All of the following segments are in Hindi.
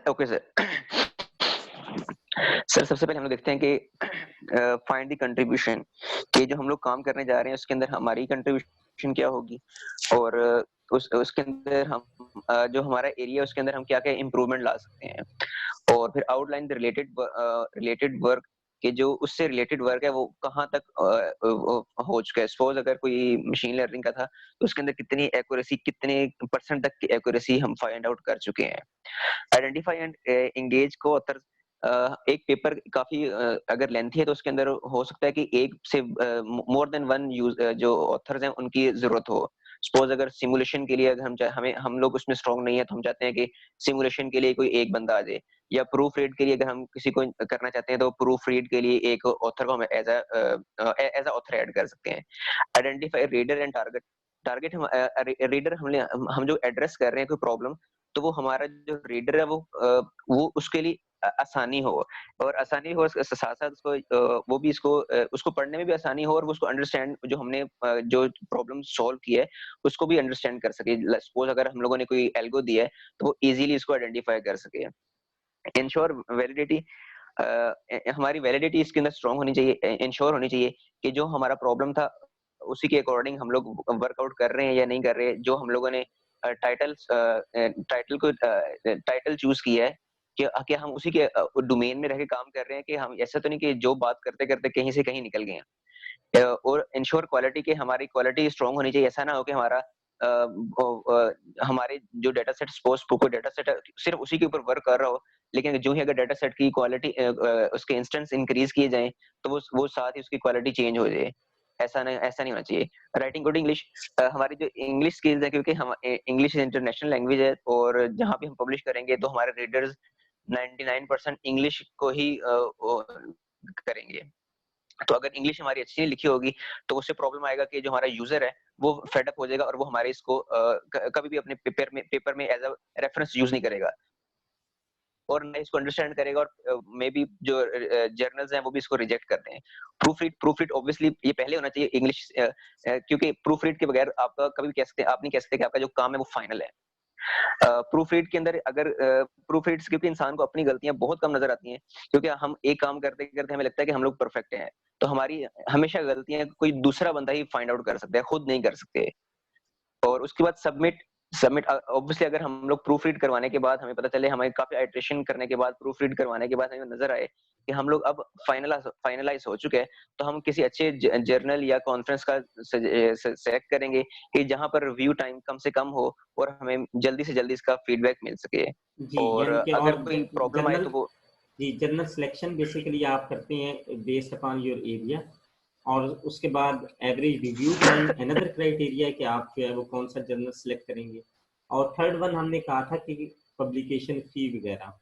Okay sir. सर सबसे पहले हम लोग देखते हैं कि फाइंड द कंट्रीब्यूशन, कि जो हम लोग काम करने जा रहे हैं उसके अंदर हमारी कंट्रीब्यूशन क्या होगी, और उसके अंदर हम जो हमारा एरिया है उसके अंदर हम क्या-क्या इम्प्रूवमेंट ला सकते हैं। और फिर आउटलाइन द रिलेटेड वर्क, कि जो उससे रिलेटेड वर्क है वो कहाँ तक हो चुका है। सपोज़ अगर कोई मशीन लर्निंग का था, तो उसके अंदर कितनी एक्यूरेसी, कितने परसेंट तक की एक्यूरेसी हम फाइंड आउट कर चुके हैं। आइडेंटिफाई एंड एंगेज को-ऑथर, एक पेपर काफ़ी अगर लेंथी है तो उसके अंदर हो सकता है कि एक से मोर देन वन जो ऑथर्स हैं उनकी ज़रूरत हो। सपोज़ अगर सिमुलेशन के लिए अगर हम लोग उसमें स्ट्रॉन्ग नहीं है, तो हम चाहते हैं कि सिमुलेशन के लिए कोई एक बंदा आ जाए, या प्रूफ रीड के लिए अगर हम किसी को करना चाहते हैं तो प्रूफ रीड के लिए एक ऑथर को हम एज़ अ ऑथर ऐड कर सकते हैं। Identify reader and target, target reader हम जो एड्रेस कर रहे हैं कोई प्रॉब्लम, तो वो हमारा जो रीडर है वो उसके लिए आसानी हो, और आसानी हो साथ-साथ वो भी उसको पढ़ने में भी आसानी हो, और वो उसको अंडरस्टैंड, जो हमने जो प्रॉब्लम सॉल्व की है, उसको भी अंडरस्टैंड कर सके। सपोज़ अगर हम लोगों ने कोई एल्गो दिया है, तो वो ईज़िली इसको आइडेंटिफ़ाई कर सके। इंश्योर वैलिडिटी, हमारी वैलिडिटी इसके अंदर स्ट्रांग होनी चाहिए, इंश्योर होनी चाहिए कि जो हमारा प्रॉब्लम था, उसी के अकॉर्डिंग हम लोग वर्कआउट कर रहे हैं या नहीं कर रहे हैं। जो हम लोगों ने टाइटल चूज़ किया है, कि क्या हम उसी के डोमेन में रह के काम कर रहे हैं, कि हम ऐसा तो नहीं कि जो बात करते-करते कहीं से कहीं निकल गए हैं। और इंश्योर क्वालिटी, कि हमारी क्वालिटी स्ट्रांग होनी चाहिए। ऐसा ना हो कि हमारे जो डेटा सेट, सपोज़ कोई डेटा सेट है, सिर्फ़ उसी के ऊपर वर्क कर रहा हो, लेकिन जो ही अगर डेटा सेट की क्वालिटी उसके इंस्टेंस इंक्रीज़ किए जाएँ, तो वो साथ ही उसकी क्वालिटी चेंज हो जाए। ऐसा नहीं होना चाहिए। राइटिंग गुड इंग्लिश, हमारी जो इंग्लिश स्किल्स है, क्योंकि इंग्लिश इंटरनेशनल लैंग्वेज है, और जहाँ भी हम पब्लिश करेंगे तो हमारे रीडर्स 99% इंग्लिश को ही वो करेंगे। तो अगर इंग्लिश हमारी अच्छी नहीं लिखी होगी, तो उससे प्रॉब्लम आएगा कि जो हमारा यूज़र है, वो फेड अप हो जाएगा, और वो हमारे इसको कभी भी अपने पेपर में एज़ अ रेफरेंस यूज़ नहीं करेगा, और ना इसको अंडरस्टैंड करेगा, और मेबी जो जर्नल्स हैं वो भी इसको रिजेक्ट करते हैं। प्रूफ रीड ऑब्वियसली ये पहले होना चाहिए इंग्लिश, क्योंकि प्रूफ रीड के बगैर आपका कभी भी आप नहीं कह सकते कि आपका जो काम है वो फाइनल है। प्रूफ रीड के अंदर अगर प्रूफ रीड्स, क्योंकि इंसान को अपनी गलतियाँ बहुत कम नज़र आती हैं, क्योंकि हम एक काम करते-करते हमें लगता है कि हम लोग परफेक्ट हैं। तो हमारी हमेशा गलतियाँ कोई दूसरा बंदा ही फाइंड आउट कर सकता है, खुद नहीं कर सकते। और उसके बाद सबमिट सबमिट ऑब्वियसली अगर हम लोग प्रूफ रीड करवाने के बाद हमें पता चले, हमें काफ़ी आइटरेशन करने के बाद, प्रूफ रीड करवाने के बाद हमें नज़र आए कि हम लोग अब फाइनलाइज़ हो चुके हैं, तो हम किसी अच्छे जर्नल या कॉन्फ्रेंस का सेलेक्ट करेंगे, कि जहाँ पर रिव्यू टाइम कम से कम हो, और हमें जल्दी से जल्दी इसका फीडबैक मिल सके। जी, और यानी कि अगर और कोई प्रॉब्लम आए जनरल तो वो जी, जनरल सिलेक्शन बेसिकली आप करते हैं बेस्ड अपॉन योर एरिया, और उसके बाद average review time another criteria है कि आप जो है वो कौन-सा जर्नल सेलेक्ट करेंगे। और थर्ड वन हमने कहा था कि पब्लिकेशन फ़ी वगैरह।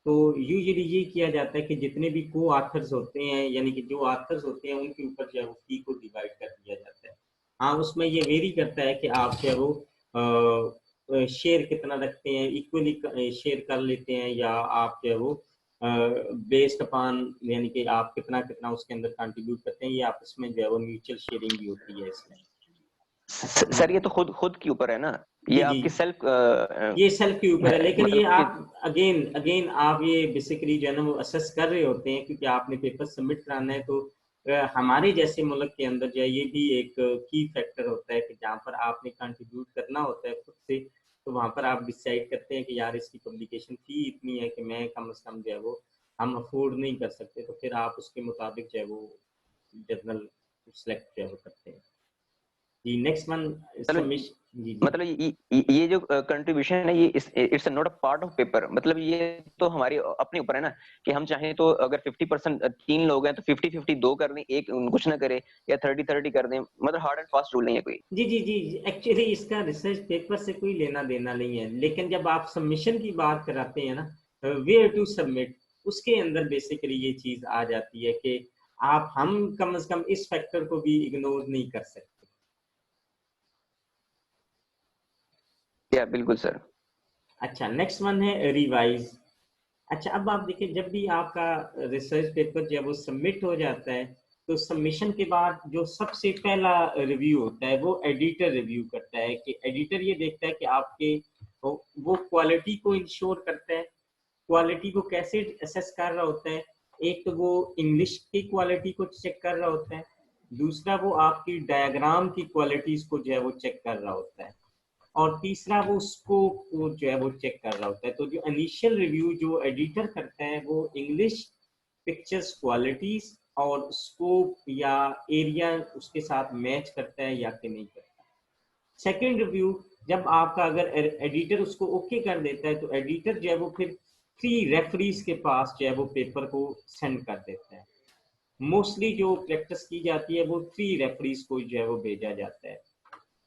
तो यूजुअली ये किया जाता है कि जितने भी को-ऑथर्स होते हैं, यानी कि जो ऑथर्स होते हैं, उनके ऊपर जो है वो फ़ी को डिवाइड कर दिया जाता है। हाँ, उसमें ये वेरी करता है कि आप जो है वो शेयर कितना रखते हैं, इक्वली शेयर कर लेते हैं, या आप जो है वो बेस्ड अपॉन, यानी कि आप कितना-कितना उसके अंदर कंट्रीब्यूट करते हैं, ये आपस में जो है वो म्यूचुअल शेयरिंग भी होती है इसमें। जी, सर ये तो खुद के ऊपर है ना, ये जी, जी। आपकी ये सेल्फ के ऊपर है, लेकिन ये मतलब कि आप अगेन अगेन आप ये बेसिकली जो है ना वो असेस कर रहे होते हैं, क्योंकि आपने पेपर सबमिट कराना है। तो हमारे जैसे मुल्क के अंदर जो है ये भी एक की फैक्टर होता है कि जहाँ पर आपने कंट्रीब्यूट करना होता है खुद से, तो वहाँ पर आप डिसाइड करते हैं कि यार इसकी पब्लिकेशन फ़ी इतनी है कि मैं कम से कम जो है वो हम अफ़ोर्ड नहीं कर सकते, तो फिर आप उसके मुताबिक जो है वो जर्नल सेलेक्ट जो है वो करते हैं। जी, नेक्स्ट वन मतलब सबमिशन। जी, जी। मतलब ये जो कंट्रीब्यूशन है, ये it's not a part of paper, मतलब ये तो हमारी अपने ऊपर है ना, कि हम चाहें तो अगर 50% 3 लोग हैं तो 50-50 2 कर दें, एक कुछ ना करे, या 30-30 कर दें, मतलब हार्ड एंड फास्ट रूल नहीं है कोई। जी, जी, जी। एक्चुअली इसका रिसर्च पेपर से कोई लेना-देना नहीं है। लेकिन जब आप सबमिशन की बात कराते हैं ना, वेयर टू सबमिट, उसके अंदर बेसिकली ये चीज़ आ जाती है कि आप हम कम से कम इस फैक्टर को भी इग्नोर नहीं कर सकते। या बिल्कुल सर। अच्छा, नेक्स्ट वन है रिवाइज़। अच्छा, अब आप देखिए, जब भी आपका रिसर्च पेपर जो है वो सबमिट हो जाता है, तो सबमिशन के बाद जो सबसे पहला रिव्यू होता है वो एडिटर रिव्यू करता है, कि एडिटर ये देखता है कि आपके तो वो क्वालिटी को इंश्योर करता है। क्वालिटी को कैसे असेस कर रहा होता है? एक तो वो इंग्लिश की क्वालिटी को चेक कर रहा होता है, दूसरा वो आपकी डायग्राम की क्वालिटीज को जो है वो चेक कर रहा होता है, और तीसरा वो स्कोप को जो है वो चेक कर रहा होता है। तो जो इनिशियल रिव्यू जो एडिटर करता है वो इंग्लिश पिक्चर्स क्वालिटीज और स्कोप या एरिया उसके साथ मैच करता है या कि नहीं करता। सेकंड रिव्यू जब आपका अगर एडिटर उसको ओके कर देता है तो एडिटर जो है वो फिर 3 रेफरीज के पास जो है वो पेपर को सेंड कर देता है। मोस्टली जो प्रैक्टिस की जाती है वो 3 रेफरीज को जो है वो भेजा जाता है।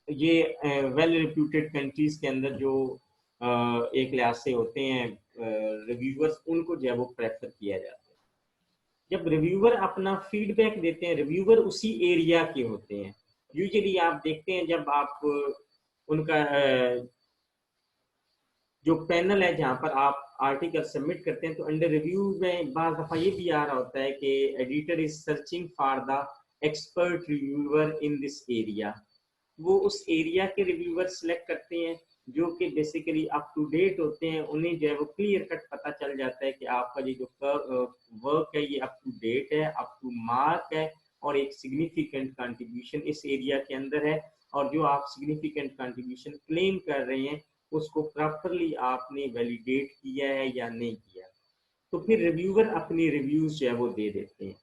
ये वेल रिप्यूटेड कंट्रीज के अंदर जो एक लिहाज से होते हैं रिव्यूअर्स, उनको जो है वो प्रेफर किया जाता है। जब रिव्यूअर अपना फीडबैक देते हैं, रिव्यूअर उसी एरिया के होते हैं। यूजुअली आप देखते हैं जब आप उनका जो पैनल है जहां पर आप आर्टिकल सबमिट करते हैं तो अंडर रिव्यू में बार दफा ये भी आ रहा होता है कि editor is searching for the expert reviewer in this area. वो उस एरिया के रिव्यूअर सिलेक्ट करते हैं जो कि बेसिकली अप टू डेट होते हैं। उन्हें जो है वो क्लियर कट पता चल जाता है कि आपका ये जो वर्क है ये अप टू डेट है, अप टू मार्क है, और एक सिग्निफिकेंट कंट्रीब्यूशन इस एरिया के अंदर है, और जो आप सिग्निफिकेंट कंट्रीब्यूशन क्लेम कर रहे हैं उसको प्रॉपरली आपने वैलिडेट किया है या नहीं किया। तो फिर रिव्यूअर अपनी रिव्यूज जो है वो दे देते हैं।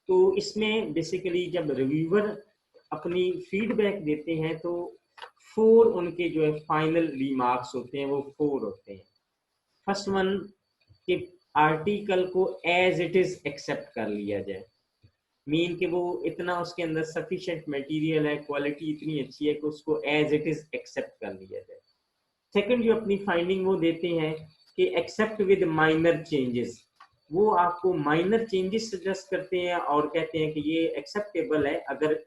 तो इसमें बेसिकली जब रिव्यूअर अपनी फीडबैक देते हैं तो 4 उनके जो है फाइनल रिमार्क्स होते हैं, वो 4 होते हैं। फर्स्ट वन कि आर्टिकल को एज इट इज एक्सेप्ट कर लिया जाए, मीन कि वो इतना उसके अंदर सफिशिएंट मटेरियल है, क्वालिटी इतनी अच्छी है कि उसको एज इट इज एक्सेप्ट कर लिया जाए। सेकंड जो अपनी फाइंडिंग वो देते हैं कि एक्सेप्ट विद माइनर चेंजेस, वो आपको माइनर चेंजेस सजेस्ट करते हैं और कहते हैं कि ये एक्सेप्टेबल है अगर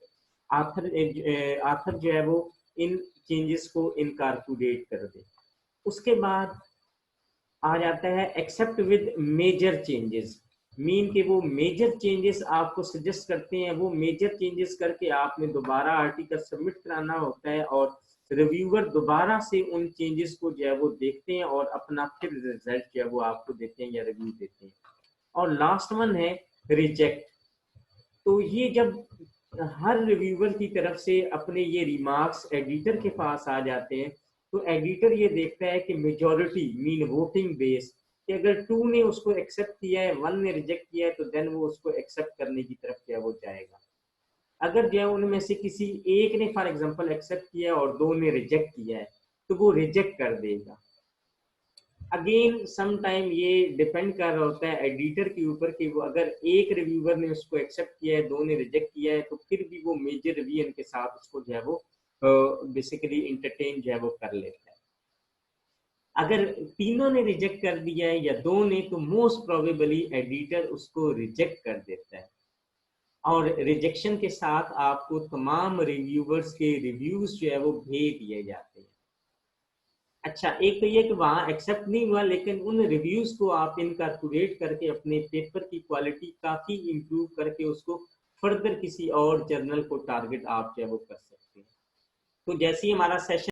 आथर जो है वो इन चेंजेस को इनकॉर्पोरेट कर दे। उसके बाद आ जाता है except with major changes, mean के वो मेजर चेंजेस आपको सजेस्ट करते हैं। वो मेजर चेंजेस करके आपने दोबारा आर्टिकल सबमिट कराना होता है और रिव्यूअर दोबारा से उन चेंजेस को जो है वो देखते हैं और अपना फिर रिजल्ट जो है वो आपको देते हैं या रिव्यू देते हैं। और लास्ट वन है रिजेक्ट। तो ये जब हर रिव्यूअर की तरफ से अपने ये रिमार्क्स एडिटर के पास आ जाते हैं तो एडिटर ये देखता है कि मेजॉरिटी मीन वोटिंग बेस कि अगर 2 ने उसको एक्सेप्ट किया है, 1 ने रिजेक्ट किया है, तो देन वो उसको एक्सेप्ट करने की तरफ क्या वो जाएगा। अगर जो है उनमें से किसी एक ने फॉर एग्जांपल एक्सेप्ट किया और 2 ने रिजेक्ट किया है तो वो रिजेक्ट कर देगा। अगेन सम टाइम ये डिपेंड कर रहा होता है एडिटर के ऊपर कि वो अगर एक रिव्यूअर ने उसको एक्सेप्ट किया है, 2 ने रिजेक्ट किया है, तो फिर भी वो मेजर रिवीजन के साथ उसको जो है वो बेसिकली इंटरटेन जो है वो कर लेता है। अगर तीनों ने रिजेक्ट कर दिया है या 2 ने, तो मोस्ट प्रोबेबली एडिटर उसको रिजेक्ट कर देता है और रिजेक्शन के साथ आपको तमाम रिव्यूअर्स के रिव्यूज जो है वो भेज दिए जाते हैं। अच्छा, एक तो ये कि वहां एक्सेप्ट नहीं हुआ, लेकिन उन रिव्यूज को आप इनकॉर्पोरेट करके अपने पेपर की क्वालिटी काफी इंप्रूव करके उसको फर्दर किसी और जर्नल को टारगेट आप जो है वो कर सकते हैं। तो जैसे ही हमारा सेशन